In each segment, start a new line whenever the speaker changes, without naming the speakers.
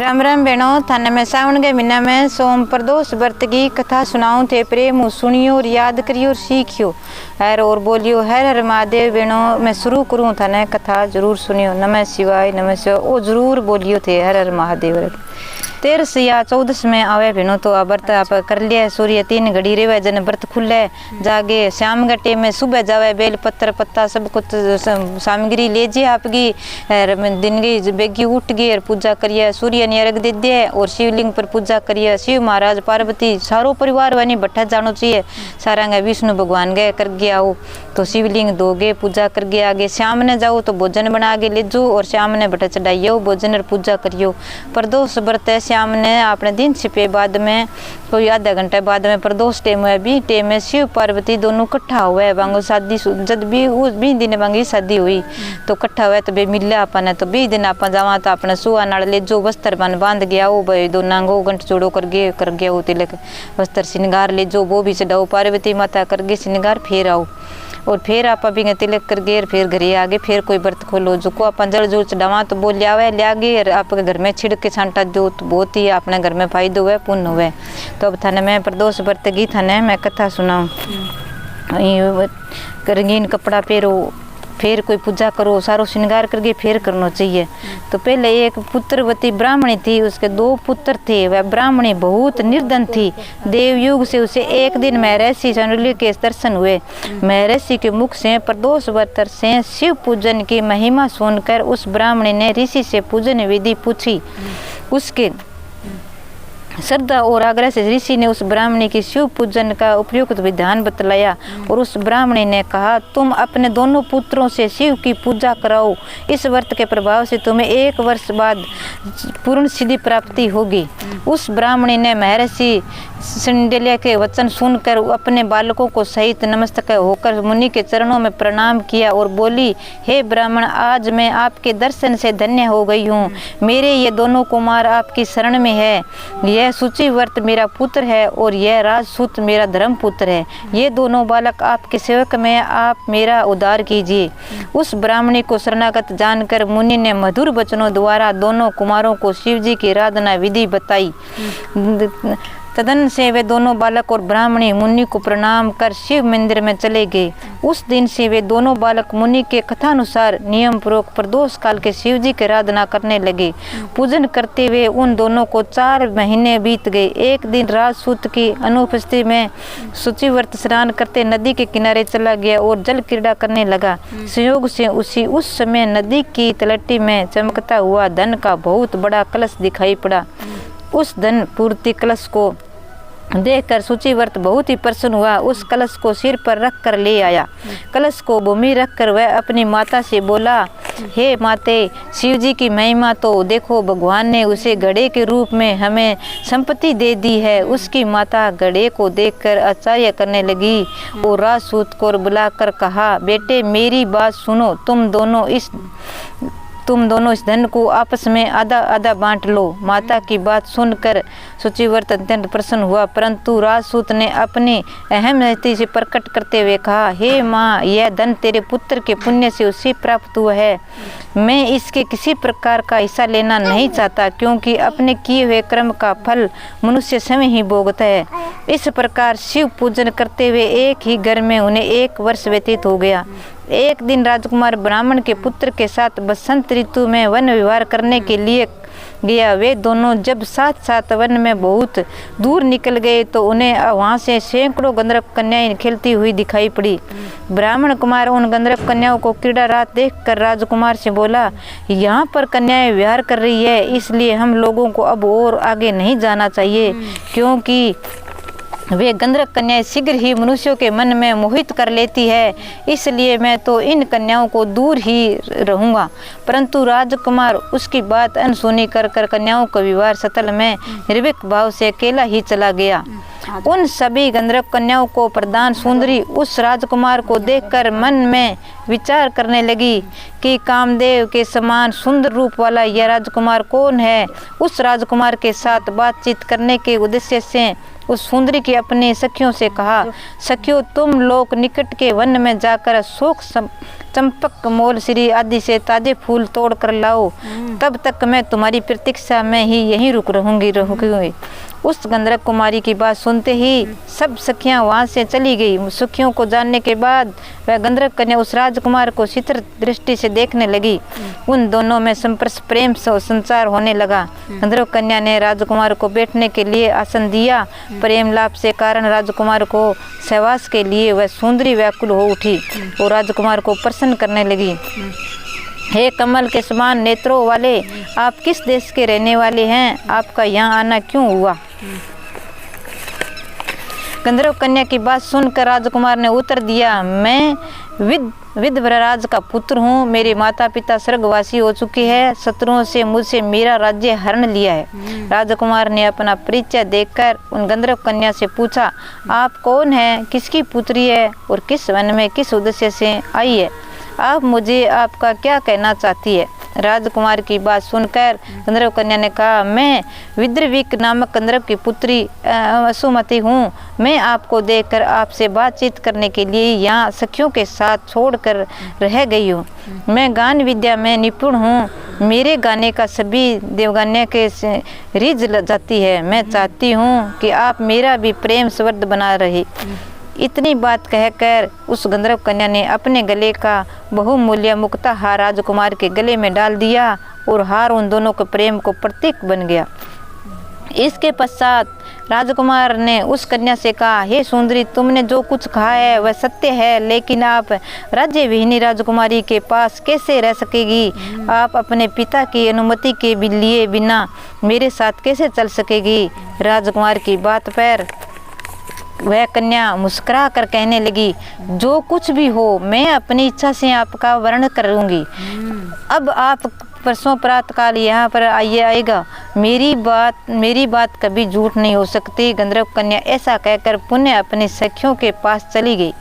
राम राम बहनों, थाने में सावन के महीना में सोम प्रदोष व्रत की कथा सुनाऊं थे। प्रेम सुनियो और याद करियो और सीखियो हर और बोलियो हर हर महादेव। बहनों मैं शुरू करूं, थाने कथा जरूर सुनियो। नमः शिवाय नमः शिवाय ओ जरूर बोलियो थे हर हर महादेव। 13 या 14 में आवे बहनों तो व्रत आप कर लिया। सूर्य 3 घड़ी रेवे जन व्रत खुले जागे। शाम के टाइम में सुबह जावे, बेल पत्थर पत्ता सब कुछ सामग्री ले जे आपकी। दिन की बेगी उठ गई और पूजा करिए, सूर्य ने अर्घ दे दिए और शिवलिंग पर पूजा करिए। शिव महाराज पार्वती सारो परिवार वानी भट्टा जानो चाहिए। सारा विष्णु भगवान गए कर गया आओ तो शिवलिंग दोगे पूजा कर गया। आगे शाम ने जाओ तो भोजन बना के ले जाओ और शाम ने भट्टा चढ़ाइयो भोजन और पूजा करियो। प्रदोष व्रत शाम ने अपने दिन छिपे बाद में कोई आधा घंटा बाद में प्रदोष टेम है भी टेम में शिव पार्वती दोनों इकट्ठा हुए। बांगो शादी जब भी उस 20 दिन बांगी शादी हुई तो इकट्ठा हुआ तो बे मिले अपन तो 20 दिन आप जावा तो अपने सुहा नाल ले जो वस्त्र बन बांध गया वो भाई दोनों गो गंठ जोड़ो कर गया वो तिलक वस्त्र श्रृंगार ले जो वो भी चढ़ाओ पार्वती माता करके श्रृंगार फिर आओ और फिर आप अभी तिलक कर गए फिर घरे आगे फिर कोई व्रत खोलो जो को अपन जल जो चढ़ावा तो वो लिया गए और आपके घर में छिड़क के छांटा दो तो बहुत ही अपने घर में फायदो हुए पुण्य हुए। तो अब थाने मैं प्रदोष व्रत की थाने मैं कथा सुनाऊँ। रंगीन कपड़ा पहरो फिर कोई पूजा करो सारो श्रृंगार करके फिर करना चाहिए। तो पहले एक पुत्रवती ब्राह्मणी थी, उसके 2 पुत्र थे। वह ब्राह्मणी बहुत निर्धन थी। देवयुग से उसे एक दिन महर्षि चांडल्य के दर्शन हुए। महर्षि के मुख से प्रदोष व्रत से शिव पूजन की महिमा सुनकर उस ब्राह्मणी ने ऋषि से पूजन विधि पूछी। उसके श्रद्धा और आग्रह से ऋषि ने उस ब्राह्मणी की शिव पूजन का उपयुक्त विधान बतलाया और उस ब्राह्मणी ने कहा तुम अपने दोनों पुत्रों से शिव की पूजा कराओ। इस व्रत के प्रभाव से तुम्हें 1 वर्ष बाद पूर्ण सिद्धि प्राप्ति होगी। उस ब्राह्मणी ने महर्षि चांडल्य के वचन सुनकर अपने बालकों को सहित नमस्तक होकर मुनि के चरणों में प्रणाम किया और बोली, हे ब्राह्मण, आज मैं आपके दर्शन से धन्य हो गई हूँ। मेरे ये दोनों कुमार आपकी शरण में है। यह सूचिव्रत मेरा पुत्र है और यह राजसूत मेरा धर्म पुत्र है। ये दोनों बालक आपके सेवक में, आप मेरा उद्धार कीजिए। उस ब्राह्मणी को शरणागत जानकर मुनि ने मधुर वचनों द्वारा दोनों कुमारों को शिवजी की आराधना विधि बताई। तदन से वे दोनों बालक और ब्राह्मणी मुनि को प्रणाम कर शिव मंदिर में चले गए। उस दिन से वे दोनों बालक मुनि के कथानुसार नियम पूर्वक प्रदोष काल के शिव जी की आराधना करने लगे। पूजन करते हुए उन दोनों को 4 महीने बीत गए। एक दिन राजसूत की अनुपस्थिति में सूचिव्रत स्नान करते नदी के किनारे चला गया और जल क्रीड़ा करने लगा। संयोग से उस समय नदी की तलहटी में चमकता हुआ धन का बहुत बड़ा कलश दिखाई पड़ा। उस धन पूर्ति कलश को देखकर सूचिव्रत बहुत ही प्रसन्न हुआ। उस कलश को सिर पर रख कर ले आया। कलश को भूमि रख कर वह अपनी माता से बोला, हे माते, शिवजी की महिमा तो देखो, भगवान ने उसे घड़े के रूप में हमें संपत्ति दे दी है। उसकी माता घड़े को देखकर आश्चर्य करने लगी और राजसूत को बुलाकर कहा, बेटे मेरी बात सुनो, तुम दोनों इस धन को आपस में आधा आधा बांट लो। माता की बात सुनकर सूचिव्रत अत्यंत प्रसन्न हुआ, परंतु राजसूत ने अपनी अहमति से प्रकट करते हुए कहा, हे माँ, यह धन तेरे पुत्र के पुण्य से उसे प्राप्त हुआ है। मैं इसके किसी प्रकार का हिस्सा लेना नहीं चाहता, क्योंकि अपने किए हुए कर्म का फल मनुष्य स्वयं ही भोगता है। इस प्रकार शिव पूजन करते हुए एक ही घर में उन्हें 1 वर्ष व्यतीत हो गया। एक दिन राजकुमार ब्राह्मण के पुत्र के साथ बसंत ऋतु में वन विहार करने के लिए गया। वे दोनों जब साथ साथ वन में बहुत दूर निकल गए तो उन्हें वहां से सैकड़ों गंधर्व कन्याएं खेलती हुई दिखाई पड़ी। ब्राह्मण कुमार उन गंधर्व कन्याओं को क्रीड़ा रात देखकर राजकुमार से बोला, यहाँ पर कन्याएं विहार कर रही है, इसलिए हम लोगों को अब और आगे नहीं जाना चाहिए, क्योंकि वे गंधर्व कन्याएं शीघ्र ही मनुष्यों के मन में मोहित कर लेती है। इसलिए मैं तो इन कन्याओं को दूर ही रहूँगा। परंतु राजकुमार उसकी बात अनसुनी कर कन्याओं का विवाह स्थल में निर्भीक भाव से अकेला ही चला गया। उन सभी गंधर्व कन्याओं को प्रधान सुंदरी उस राजकुमार को देखकर मन में विचार करने लगी कि कामदेव के समान सुंदर रूप वाला यह राजकुमार कौन है। उस राजकुमार के साथ बातचीत करने के उद्देश्य से उस सुंदरी की अपनी सखियों से कहा, सखियों, तुम लोग निकट के वन में जाकर शोक चंपक मोल श्री आदि से ताजे फूल तोड़ कर लाओ, तब तक मैं तुम्हारी प्रतीक्षा में ही यहीं रहूंगी। उस गंधर्व कुमारी की बात सुनते ही सब सखियां वहां से चली गई। सखियों को जानने के बाद वह गंधर्व कन्या उस राजकुमार को शीतल दृष्टि से देखने लगी। उन दोनों में संपर्क प्रेम संचार होने लगा। गंधर्व कन्या ने राजकुमार को बैठने के लिए आसन दिया। प्रेम लाभ से कारण राजकुमार को सहवास के लिए वह सुंदरी व्याकुल हो उठी और राजकुमार को प्रसन्न करने लगी। हे कमल के समान नेत्रों वाले, आप किस देश के रहने वाले हैं? आपका यहाँ आना क्यों हुआ? गंधर्व कन्या की बात सुनकर राजकुमार ने उत्तर दिया, मैं विदव्रराज का पुत्र हूँ। मेरे माता पिता स्वर्गवासी हो चुके हैं। शत्रुओं से मुझसे मेरा राज्य हरण लिया है। राजकुमार ने अपना परिचय देकर उन गंधर्व कन्या से पूछा, आप कौन हैं, किसकी पुत्री है और किस वन में किस उद्देश्य से आई है? आप मुझे आपका क्या कहना चाहती है? राजकुमार की बात सुनकर गंधर्व कन्या ने कहा, मैं विद्रविक नामक गंधर्व की पुत्री असुमति हूँ। मैं आपको देखकर आपसे बातचीत करने के लिए यहाँ सखियों के साथ छोड़कर रह गई हूँ। मैं गान विद्या में निपुण हूँ। मेरे गाने का सभी देवगान्य के रिझ जाती है। मैं चाहती हूँ कि आप मेरा भी प्रेम संवर्ध बना रहे। इतनी बात कहकर उस गंधर्व कन्या ने अपने गले का बहुमूल्य मुक्ता हार राजकुमार के गले में डाल दिया और हार उन दोनों के प्रेम को प्रतीक बन गया। इसके पश्चात राजकुमार ने उस कन्या से कहा, हे सुंदरी, तुमने जो कुछ कहा है वह सत्य है, लेकिन आप राज्य विहीनी राजकुमारी के पास कैसे रह सकेगी? आप अपने पिता की अनुमति के लिए बिना मेरे साथ कैसे चल सकेगी? राजकुमार की बात पर वह कन्या मुस्कुरा कर कहने लगी, जो कुछ भी हो मैं अपनी इच्छा से आपका वर्ण करूंगी। अब आप परसों प्रातःकाल यहाँ पर आएगा। मेरी बात कभी झूठ नहीं हो सकती। गंधर्व कन्या ऐसा कहकर पुनः अपनी सखियों के पास चली गई।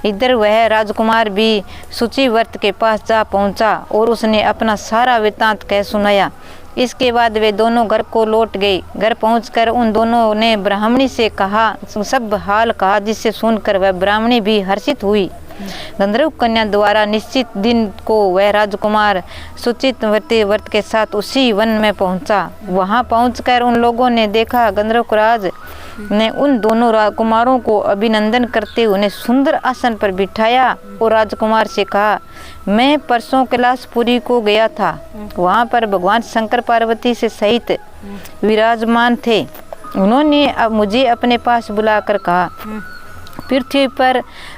इधर वह राजकुमार भी सूचीवर्त के पास जा पहुंचा और उसने अपना सारा वृत्तांत कह सुनाया। इसके बाद वे दोनों घर को लौट गए। घर पहुंचकर उन दोनों ने ब्राह्मणी से सब हाल कहा, जिससे सुनकर वह ब्राह्मणी भी हर्षित हुई। गंधर्व कन्या द्वारा निश्चित दिन को वह राजकुमार सूचितवर्ती व्रत के साथ उसी वन में पहुंचा। वहां पहुंचकर उन लोगों ने देखा गंधर्वराज ने उन दोनों राजकुमारों को अभिनंदन करते उन्हें सुंदर आसन पर बिठाया और राजकुमार से कहा, मैं परसों कैलाशपुरी को गया था। वहां पर भगवान शंकर पार्वती से सहित विराजमान थे। उन्होंने अब मुझे अपने पास बुलाकर कहा, पृथ्वी पर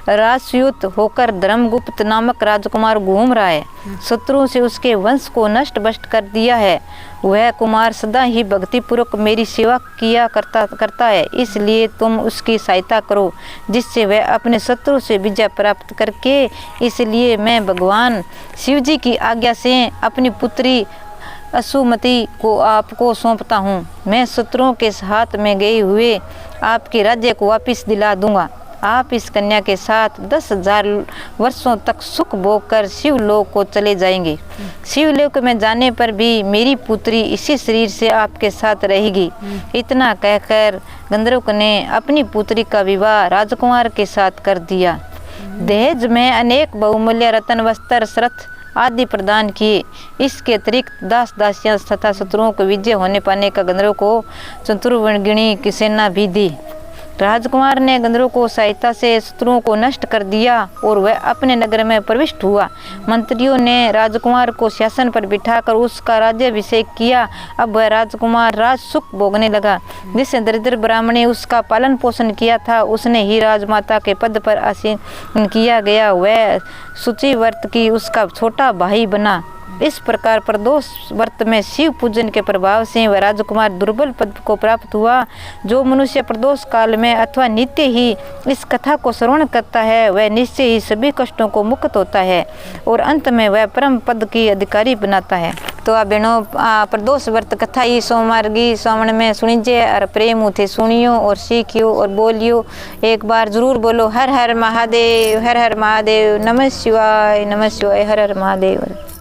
राजस्यूत होकर धर्मगुप्त नामक राजकुमार घूम रहा है। शत्रुओं से उसके वंश को नष्ट भ्रष्ट कर दिया है। वह कुमार सदा ही भक्तिपूर्वक मेरी सेवा किया करता है, इसलिए तुम उसकी सहायता करो, जिससे वह अपने शत्रु से विजय प्राप्त करके। इसलिए मैं भगवान शिवजी की आज्ञा से अपनी पुत्री असुमति को आपको सौंपता हूँ। मैं शत्रुओं के हाथ में गए हुए आपके राज्य को वापस दिला दूंगा। आप इस कन्या के साथ 10,000 वर्षों तक सुख भोग कर शिवलोक को चले जाएंगे। शिवलोक में जाने पर भी मेरी पुत्री इसी शरीर से आपके साथ रहेगी। इतना कहकर गंधर्व ने अपनी पुत्री का विवाह राजकुमार के साथ कर दिया। दहेज में अनेक बहुमूल्य रत्न, वस्त्र, रथ आदि प्रदान किए। इसके अतिरिक्त दास दासियां तथा शत्रुओं को विजय होने पाने का गंधर्व को चतुर्वर्गिणी की सेना भी दी। राजकुमार ने गंधर्व को सहायता से शत्रुओं को नष्ट कर दिया और वह अपने नगर में प्रविष्ट हुआ। मंत्रियों ने राजकुमार को शासन पर बिठाकर उसका राज्याभिषेक किया। अब वह राजकुमार राज सुख भोगने लगा। जिससे दरिद्र ब्राह्मण ने उसका पालन पोषण किया था, उसने ही राजमाता के पद पर आसीन किया गया। वह सूचीवर्त की उसका छोटा भाई बना। इस प्रकार प्रदोष व्रत में शिव पूजन के प्रभाव से वह राजकुमार दुर्बल पद को प्राप्त हुआ। जो मनुष्य प्रदोष काल में अथवा नित्य ही इस कथा को श्रवण करता है, वह निश्चय ही सभी कष्टों को मुक्त होता है और अंत में वह परम पद की अधिकारी बनाता है। तो आ बहनों, प्रदोष व्रत कथा ही सोमवारगी श्रावण में सुनीजिए और प्रेम थे सुनियो और सीखियो और बोलियो। एक बार जरूर बोलो, हर हर महादेव, हर हर महादेव, नमः शिवाय, हर हर महादेव।